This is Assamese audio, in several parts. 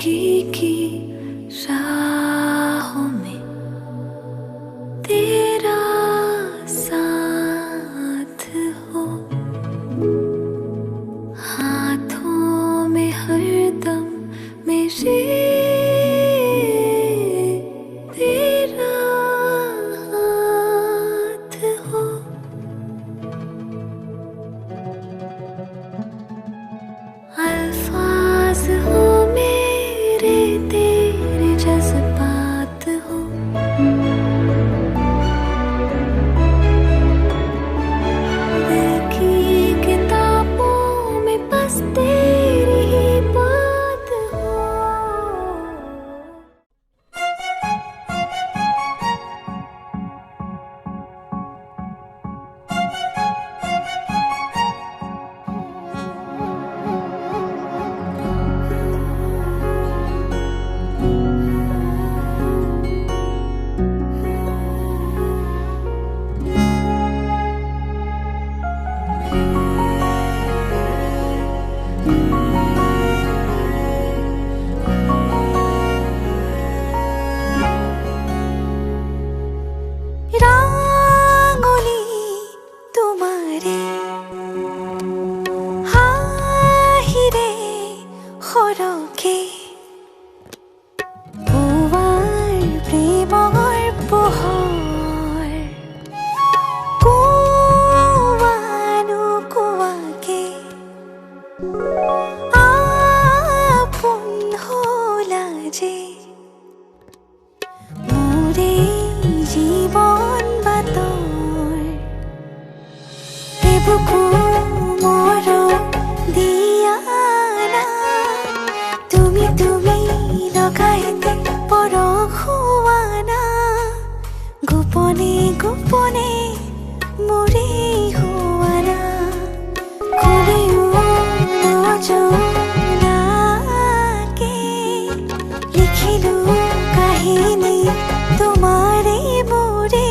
की राहों में तेरा साथ हो, हाथों में हरदम मेरे तेरा हाथ हो। अल्फाज हो मेरे तेरे जज्बात हो, दिल की किताबों में बस तेरी ही बात हो। রাঙলি তোমারে হাহিরে সৰকে পুৱাৰ প্ৰেমৰ পোহৰ কোৱানো কোৱাকে আপোন হলা যে মোৰে জীৱন বাতৰ এবুকু মৰম দিয়া না তুমি লগাইতে পৰখুৱা না গোপনে গোপনে মোৰে হোৱা না খুলিও নজনাকে লিখিলো কাহিনী তোমাৰে মোৰে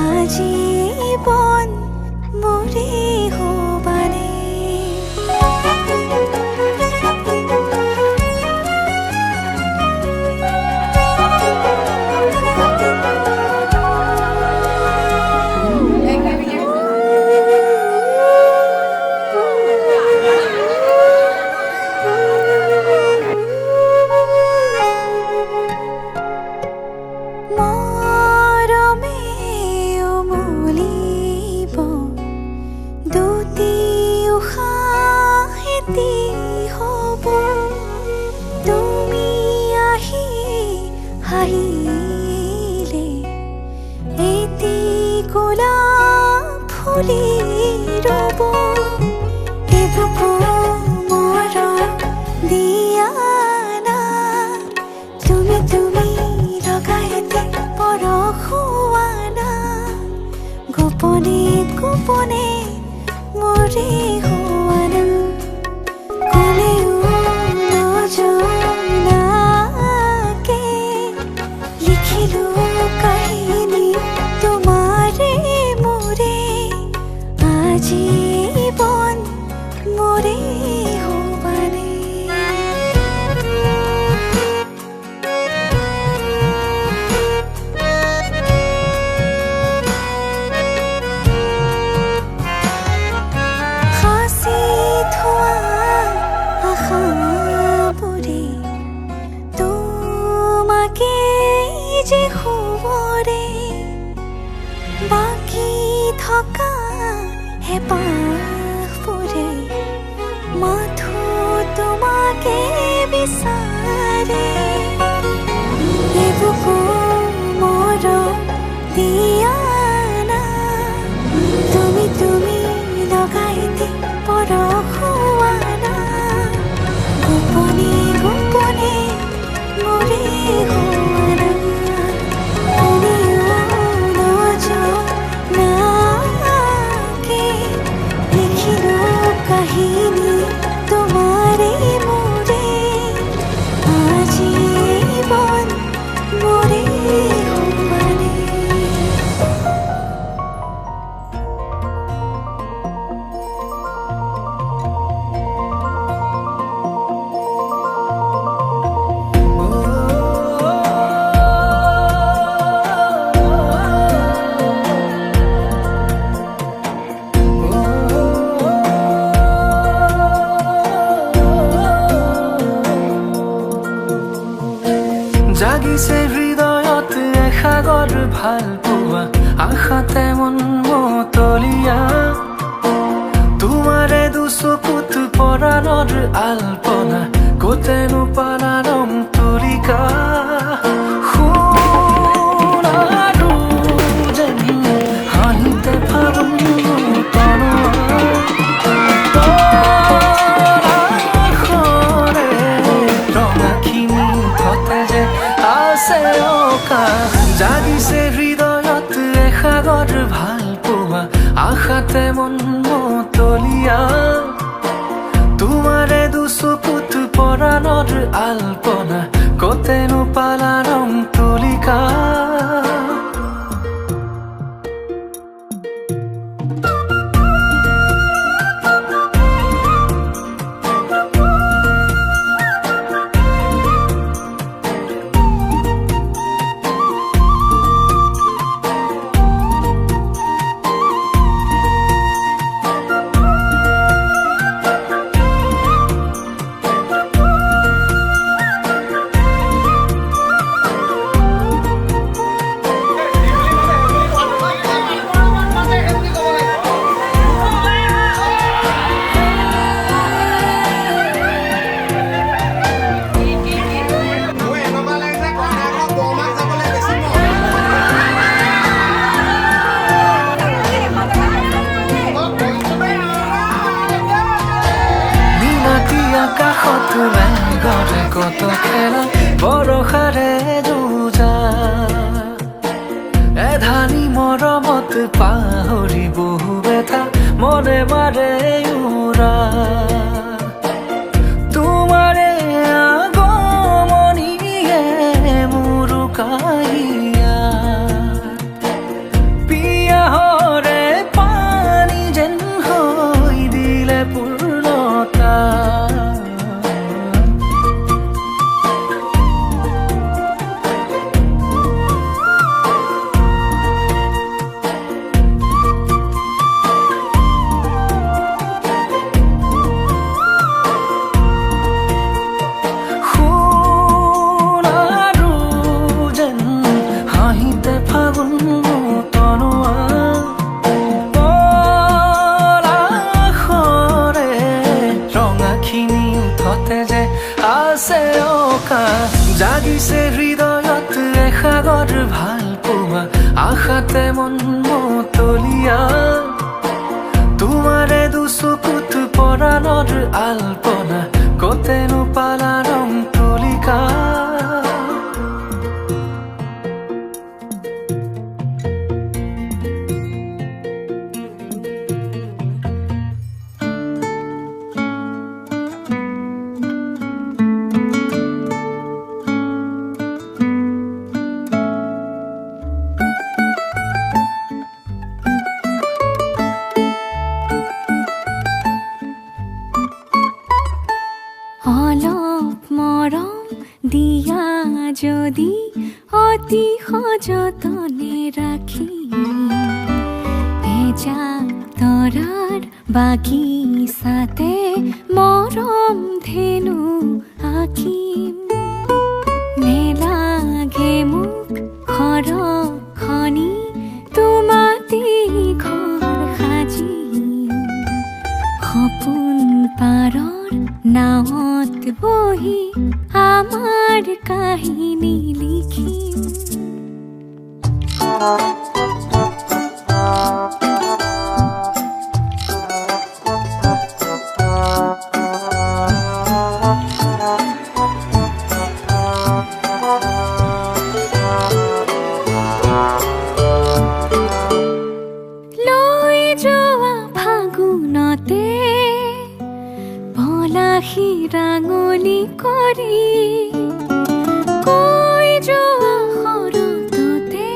আজীবন মোৰে হ'বানে। মৰমে উমলিব দুটি উশাহ এটি হ'ব, তুমি আহি হাঁহিলে এটি গোলাপ ফুলি ৰ'ব। এবুকু মৰম দিয়া না তুমি লগাইতে পৰখুৱা না গোপনে গোপনে মোৰে হোৱা না কোনেও নজনাকে লিখিলো কাহিনী তোমাৰে মোৰে আজীবন মোৰে হ'বানে। সাঁচি থোৱা আশাবোৰে তোমাকে যে শুবৰে বাকী থকা হেঁপাহবোৰে মাথো তোমাকে বিচাৰে। এবুকু মৰম দিয়া না তুমি লগাইতে পৰখুৱা না গোপনে গোপনে মোৰে হোৱা না কোনেও নজনাকে লিখিলো কাহিনী তোমাৰে মোৰে আজি জাগিছে হৃদয়ত এসাগৰ ভাল পোৱা আশাতে মন মতলীয়া তোমাৰে দুচকুত পৰাণৰ আলপনা কতেনো পালাৰম তৰিকা সোণাৰু যেন হাঁহিতে ফাগুন জাগিছে হৃদয়ত এসাগৰ ভাল পোৱা আশাতে মন মতলীয়া তোমাৰে দুচকুত পৰাণৰ আলপনা কতেনো পালাৰম তলিকা আকাশত মেঘৰে কত খেলা বৰষাৰে যুঁজা এধানি মৰমত পাহৰি বহু বেথা মনে মাৰে উৰা তোমাৰে আগমনিয়ে মোৰ কাহিয়া পিয়াহৰে পানী যেন হৈ দিলে পূৰ্ণতা জাগিছে হৃদয়ত এসাগৰ ভাল পোৱা আশাতে মন মতলীয়া তোমাৰে দুচকুত পৰাণৰ আলপনা কতেনো পালাৰম তলিকা অলপ মৰম দিয়া যদি অতি সযতনে ৰাখি এজাক তৰাৰ বাগিচাতে মৰম ধেনু আঁকিম নেলাগে মোক খৰখনি তোমাতে ঘৰ সাজিম সপোন পাৰৰ নাৱত বহি আমাৰ কাহিনী লিখিম লৈ যোৱা ফাগুনতে পলাশী ৰাঙলী কৰি কৈ যোৱা শৰততে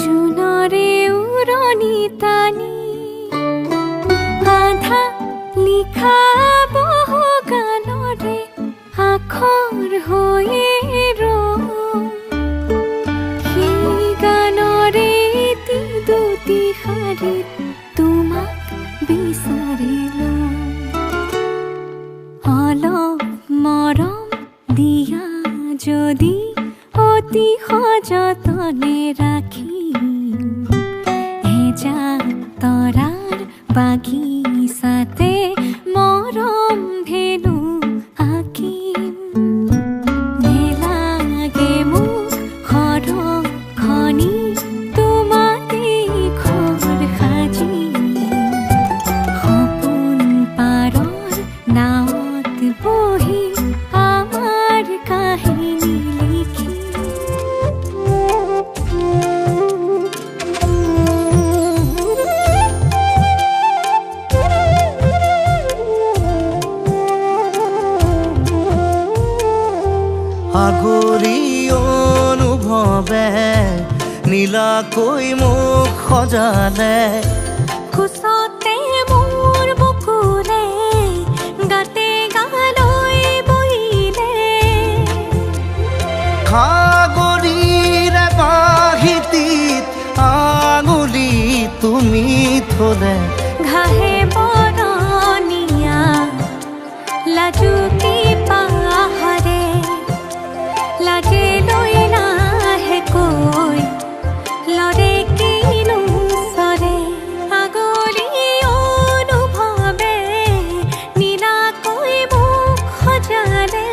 জোনৰে উৰণি টানি আধা লিখা বহু গানৰে আখৰ হৈয়ে ৰম সেই গানৰে দুটি শাৰীত তোমাক বিচাৰিলো অলপ মৰম দিয়া যদি অতি সযতনে ৰাখিম এজাক তৰাৰ বাগিচাতে মৰম ধেনু আঁকিম নেলাগে মোক সৰখনি তোমাতে ঘৰ সাজি সপোন পাৰৰ নাৱত বহি আমাৰ কাহিনী লিখি আগৰি অনুভৱে নীলাকৈ মোক সজালে কোচতে মোৰ বুকুৰে গাতে গালৈ বহিলে সাগৰীৰে বাহিতিত আঙুলি তুমি থলে ঘাহে বৰণীয়া লাজুকী পাহাৰে লাজে লৈ লাহেকৈ লৰে কিনো চৰে আগলি অনুভৱে নীলাকৈ মোক সজালে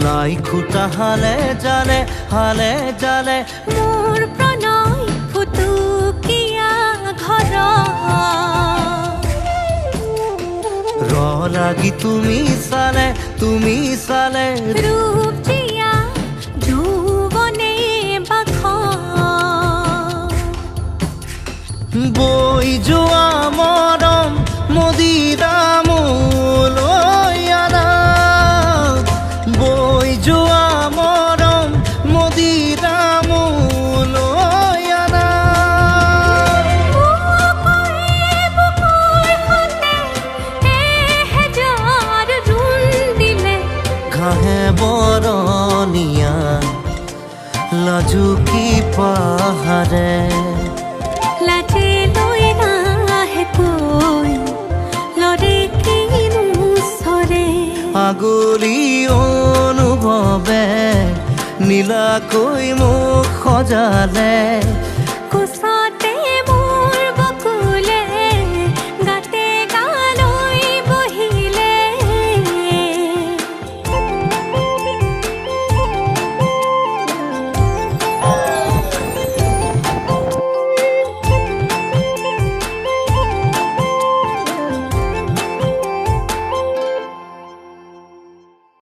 লাই খুটা হালে জালে মোৰ প্ৰণয় ফুটুকীয়া ঘৰ ৰ লাগি তুমি চালে ৰূপ জিয়া যৌৱনে বাখ বৈ যোৱা মৰম মদিৰা মোলৈ আনা বৈ যোৱা মৰম মদিৰা মোলৈ আনা ঘাহে বৰণীয়া লাজুকী পাহাৰে লাজে লৈ লাহেকৈ লৰে কিনো চৰে আগলি অনুভৱে নীলাকৈ মোক সজালে